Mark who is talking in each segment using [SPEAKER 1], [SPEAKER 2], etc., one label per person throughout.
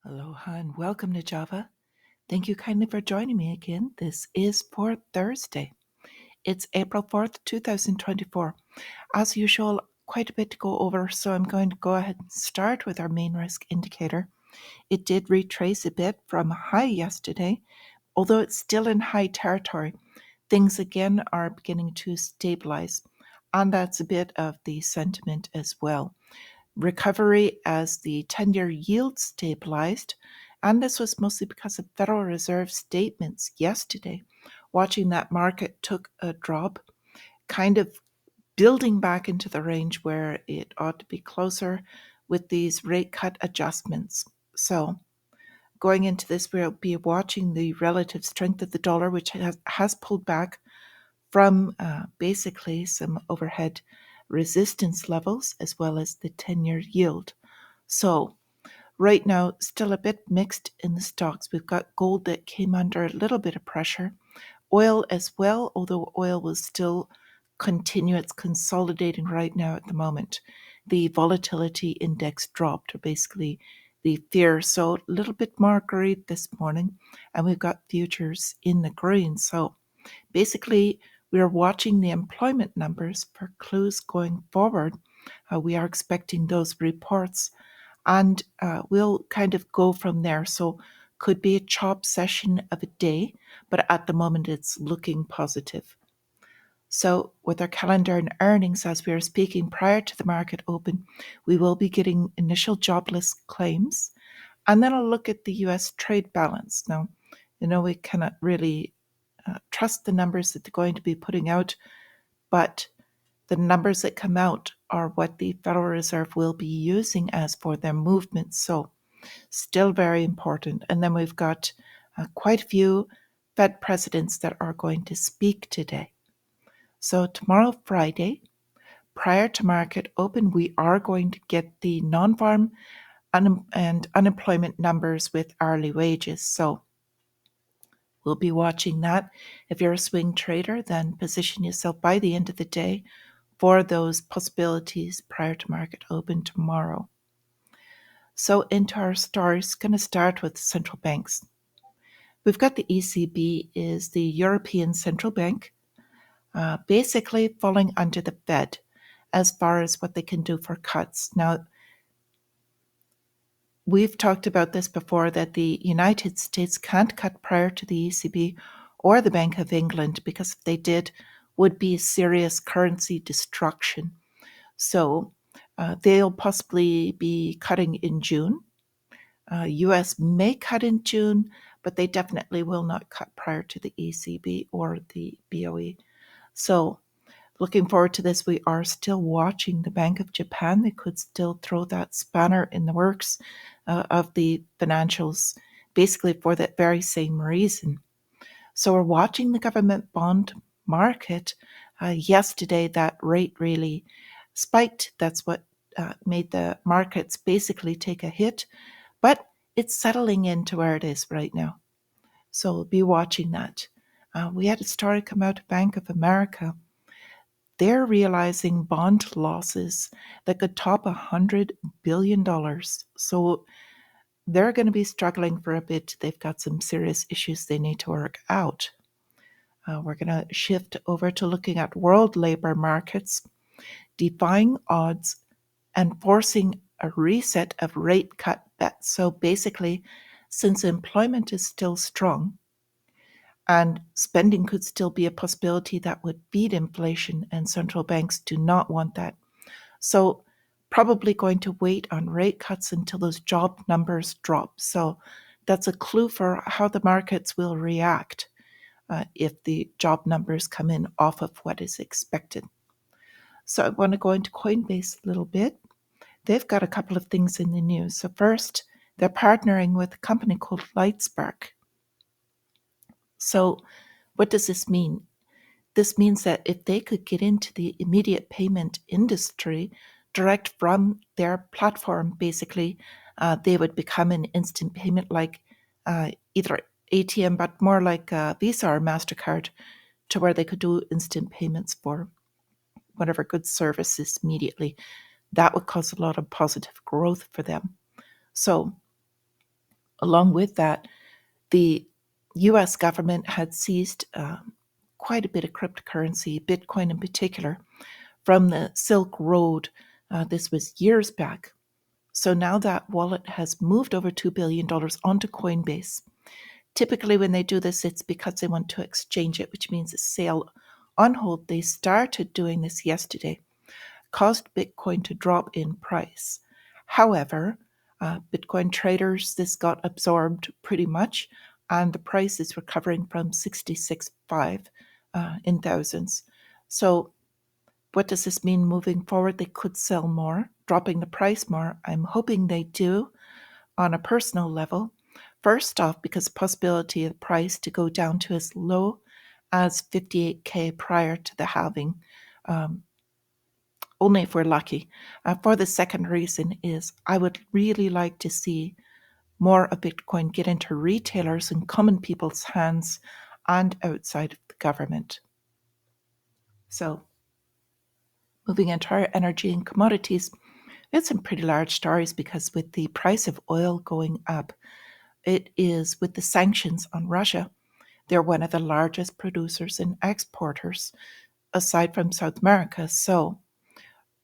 [SPEAKER 1] Aloha and welcome to Java. Thank you kindly for joining me again. This is for Thursday. It's April 4th, 2024. As usual, quite a bit to go over, so I'm going to go ahead and start with our main risk indicator. It did retrace a bit from a high yesterday, although it's still in high territory. Things again are beginning to stabilize, and that's a bit of the sentiment as well. Recovery as the 10-year yield stabilized, and this was mostly because of Federal Reserve statements yesterday. Watching that market took a drop, kind of building back into the range where it ought to be closer with these rate cut adjustments. So going into this, we'll be watching the relative strength of the dollar, which has pulled back from basically some overhead resistance levels as well as the 10-year yield. So right now, still a bit mixed in the stocks. We've got gold that came under a little bit of pressure, oil as well, although oil will still continue its consolidating right now at the moment. The volatility index dropped, or basically the fear. So a little bit more greed this morning, and we've got futures in the green. So basically, we are watching the employment numbers for clues going forward. We are expecting those reports, and we'll kind of go from there. So, could be a chop session of a day, but at the moment it's looking positive. So, with our calendar and earnings, as we are speaking prior to the market open, we will be getting initial jobless claims, and then I'll look at the US trade balance. Now, we cannot really trust the numbers that they're going to be putting out, but the numbers that come out are what the Federal Reserve will be using as for their movements. So, still very important. And then we've got quite a few Fed presidents that are going to speak today. So, tomorrow, Friday, prior to market open, we are going to get the non farm and unemployment numbers with hourly wages. So, we'll be watching that. If you're a swing trader, then position yourself by the end of the day for those possibilities prior to market open tomorrow. So into our stories, going to start with central banks. We've got the ECB is the European Central Bank, basically falling under the Fed as far as what they can do for cuts. Now, we've talked about this before that the United States can't cut prior to the ECB or the Bank of England because if they did, would be serious currency destruction. So they'll possibly be cutting in June. US may cut in June, but they definitely will not cut prior to the ECB or the BOE. So looking forward to this. We are still watching the Bank of Japan. They could still throw that spanner in the works of the financials, basically for that very same reason. So we're watching the government bond market. Yesterday, that rate really spiked. That's what made the markets basically take a hit, but it's settling into where it is right now. So be watching that. We had a story come out of Bank of America. They're realizing bond losses that could top $100 billion. So they're going to be struggling for a bit. They've got some serious issues they need to work out. We're going to shift over to looking at world labor markets, defying odds and forcing a reset of rate cut bets. So basically, since employment is still strong and spending could still be a possibility that would feed inflation, and central banks do not want that. So probably going to wait on rate cuts until those job numbers drop. So that's a clue for how the markets will react if the job numbers come in off of what is expected. So I want to go into Coinbase a little bit. They've got a couple of things in the news. So first, they're partnering with a company called Lightspark. So what does this mean? This means that if they could get into the immediate payment industry direct from their platform, basically, they would become an instant payment like either ATM, but more like Visa or MasterCard, to where they could do instant payments for whatever goods, services immediately. That would cause a lot of positive growth for them. So Along with that, the US government had seized quite a bit of cryptocurrency, Bitcoin in particular, from the Silk Road. This was years back. So now that wallet has moved over $2 billion onto Coinbase. Typically, when they do this, it's because they want to exchange it, which means a sale on hold. They started doing this yesterday, caused Bitcoin to drop in price. However, Bitcoin traders, this got absorbed pretty much, and the price is recovering from 66.5 in thousands. So, what does this mean moving forward? They could sell more, dropping the price more. I'm hoping they do on a personal level. First off, because the possibility of the price to go down to as low as 58K prior to the halving, um, only if we're lucky. For the second reason is I would really like to see more of Bitcoin get into retailers and common people's hands and outside of the government. So, moving into our energy and commodities, we had some pretty large stories because with the price of oil going up, it is with the sanctions on Russia. They're one of the largest producers and exporters aside from South America. So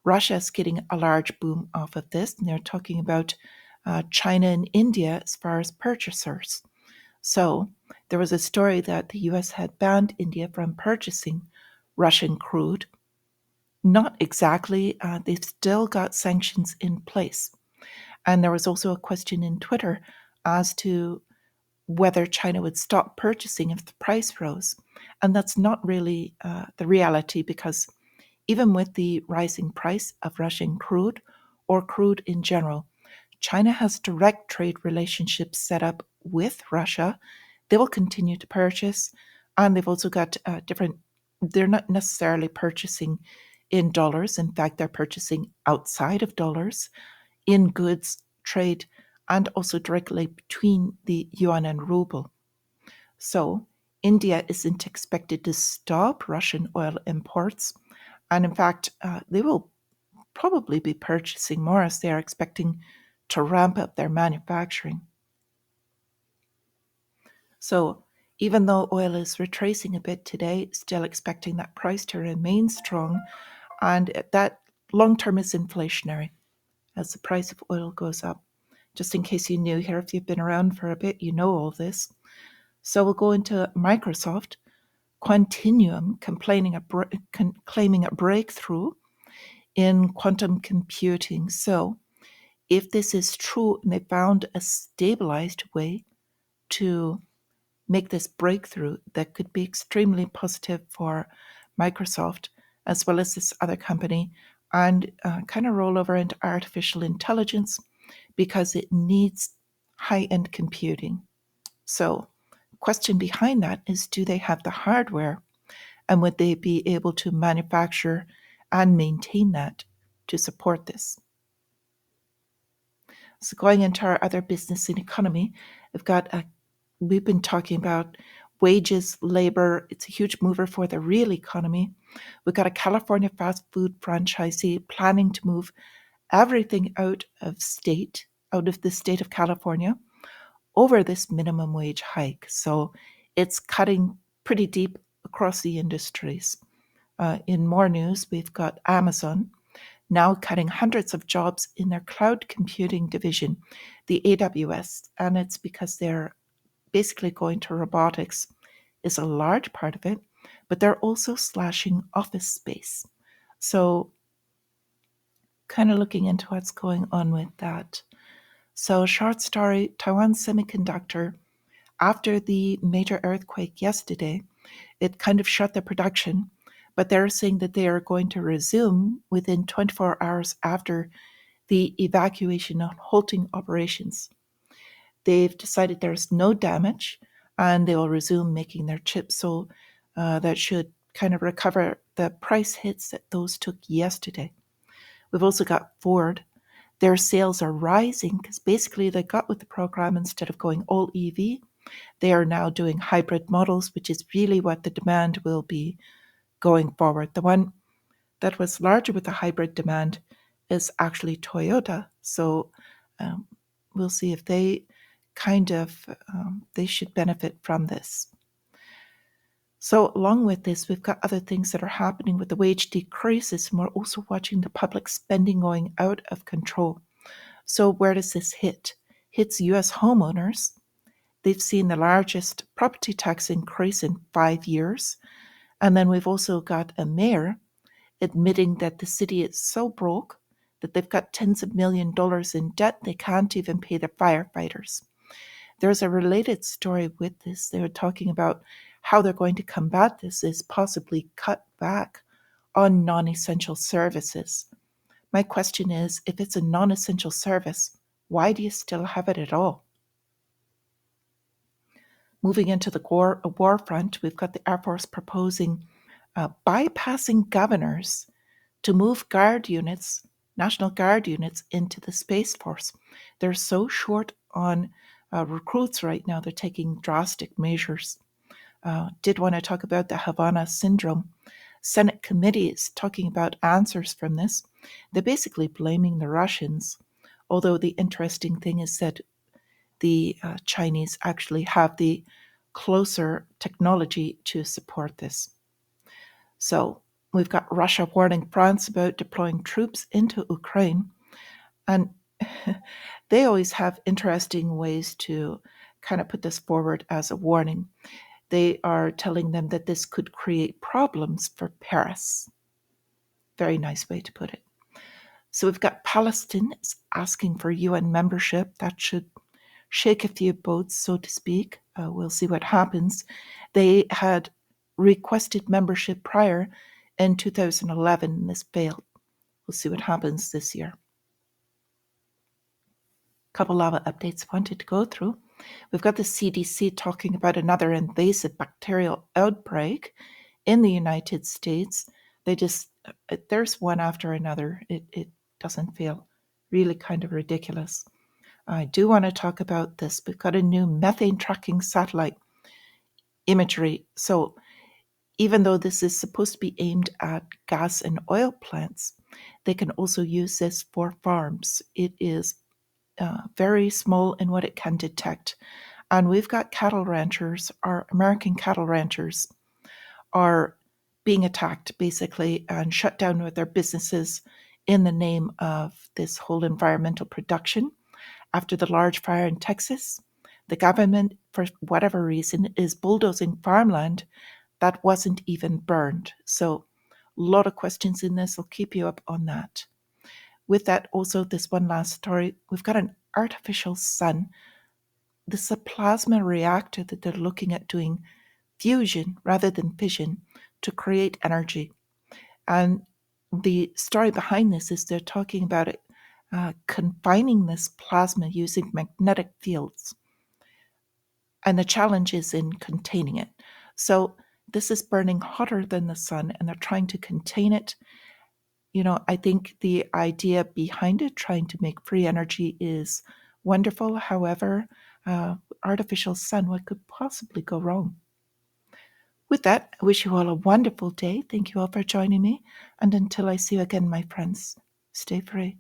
[SPEAKER 1] Russia is getting a large boom off of this. And they're talking about China and India as far as purchasers. So there was a story that the US had banned India from purchasing Russian crude. Not exactly. They've still got sanctions in place. And there was also a question in Twitter as to whether China would stop purchasing if the price rose. And that's not really the reality, because even with the rising price of Russian crude or crude in general, China has direct trade relationships set up with Russia. They will continue to purchase, and they've also got they're not necessarily purchasing in dollars. In fact, they're purchasing outside of dollars in goods trade and also directly between the yuan and ruble. So India isn't expected to stop Russian oil imports. And in fact, they will probably be purchasing more as they are expecting to ramp up their manufacturing. So even though oil is retracing a bit today, still expecting that price to remain strong, and that long term is inflationary as the price of oil goes up. Just in case you're new here, if you've been around for a bit, you know all this. So we'll go into Microsoft. Quantinuum claiming a breakthrough in quantum computing. So if this is true and they found a stabilized way to make this breakthrough, that could be extremely positive for Microsoft as well as this other company, and kind of roll over into artificial intelligence because it needs high-end computing. So question behind that is, do they have the hardware, and would they be able to manufacture and maintain that to support this? So going into our other business and economy, we've been talking about wages, labor. It's a huge mover for the real economy. We've got a California fast food franchisee planning to move everything out of the state of California, over this minimum wage hike. So it's cutting pretty deep across the industries. In more news, we've got Amazon now cutting hundreds of jobs in their cloud computing division, the AWS, and it's because they're basically going to robotics is a large part of it, but they're also slashing office space. So kind of looking into what's going on with that. So short story, Taiwan Semiconductor, after the major earthquake yesterday, it kind of shut their production, but they're saying that they are going to resume within 24 hours after the evacuation and halting operations. They've decided there's no damage and they will resume making their chips. So that should kind of recover the price hits that those took yesterday. We've also got Ford. Their sales are rising because basically they got with the program. Instead of going all EV, they are now doing hybrid models, which is really what the demand will be going forward. The one that was larger with the hybrid demand is actually Toyota. So we'll see if they they should benefit from this. So along with this, we've got other things that are happening with the wage decreases, and we're also watching the public spending going out of control. So where does this hit? Hits U.S. homeowners. They've seen the largest property tax increase in 5 years. And then we've also got a mayor admitting that the city is so broke that they've got tens of millions of dollars in debt they can't even pay the firefighters. There's a related story with this. They were talking about how they're going to combat this is possibly cut back on non-essential services. My question is, if it's a non-essential service, why do you still have it at all? Moving into the war front, we've got the Air Force proposing bypassing governors to move Guard units, National Guard units, into the Space Force. They're so short on recruits right now, they're taking drastic measures. Did want to talk about the Havana Syndrome. Senate committee is talking about answers from this. They're basically blaming the Russians, although the interesting thing is that the Chinese actually have the closer technology to support this. So we've got Russia warning France about deploying troops into Ukraine. And they always have interesting ways to kind of put this forward as a warning. They are telling them that this could create problems for Paris. Very nice way to put it. So we've got Palestine asking for UN membership. That should shake a few boats, so to speak. We'll see what happens. They had requested membership prior in 2011, and this failed. We'll see what happens this year. Couple of updates I wanted to go through. We've got the CDC talking about another invasive bacterial outbreak in the United States. There's one after another. It doesn't feel really kind of ridiculous. I do want to talk about this. We've got a new methane tracking satellite imagery. So even though this is supposed to be aimed at gas and oil plants, they can also use this for farms. It is very small in what it can detect. And we've got cattle ranchers, our American cattle ranchers are being attacked basically and shut down with their businesses in the name of this whole environmental production. After the large fire in Texas, the government, for whatever reason, is bulldozing farmland that wasn't even burned. So a lot of questions in this. I'll keep you up on that. With that, also, this one last story. We've got an artificial sun. This is a plasma reactor that they're looking at doing fusion rather than fission to create energy. And the story behind this is they're talking about it confining this plasma using magnetic fields. And the challenge is in containing it. So this is burning hotter than the sun, and they're trying to contain it. I think the idea behind it, trying to make free energy, is wonderful. However, artificial sun, what could possibly go wrong? With that, I wish you all a wonderful day. Thank you all for joining me. And until I see you again, my friends, stay free.